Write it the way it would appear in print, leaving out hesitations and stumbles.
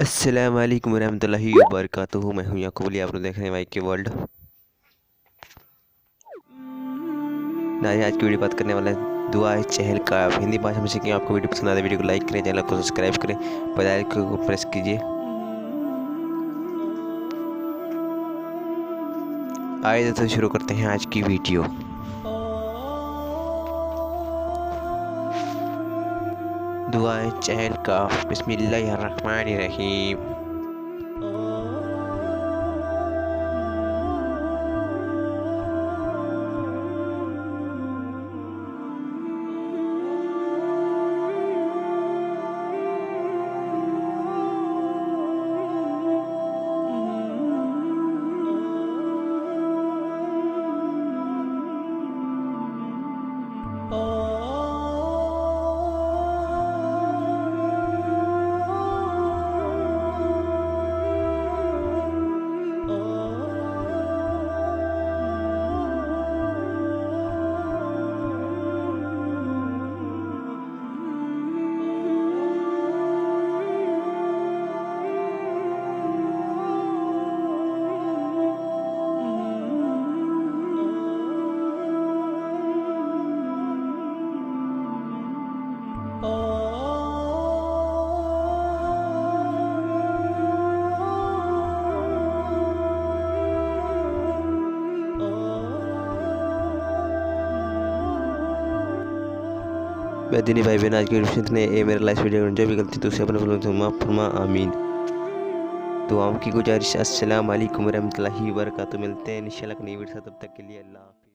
अस्सलाम वालेकुम रहमतुल्लाहि व बरकातुहू। मैं हूँ याकूब अली, आप लोग देख रहे हैं वाई के वर्ल्ड। आज की वीडियो बात करने वाला है दुआ है चहल का। हिंदी भाषा में सीखें। आपको वीडियो पसंद आए वीडियो को लाइक करें, चैनल को सब्सक्राइब करें, बेल आइकन को प्रेस कीजिए। आइए तो शुरू करते हैं आज की वीडियो। दुआ है चहल का। बिस्मिल्लाहिर्रहमानिर्रहीम। दीनी भाई बहन, आज की वीडियो ने ए मेरा लाइव वीडियो जो भी गलती तो उसे अपने बोलों तो माफ़ फरमा, आमीन। दुआओं की गुजारिश। अस्सलाम वालेकुम रहमतुल्लाहि व बरकातुहू। मिलते हैं इंशाल्लाह नई वीडियो, तब तक के लिए अल्लाह हाफ़िज़।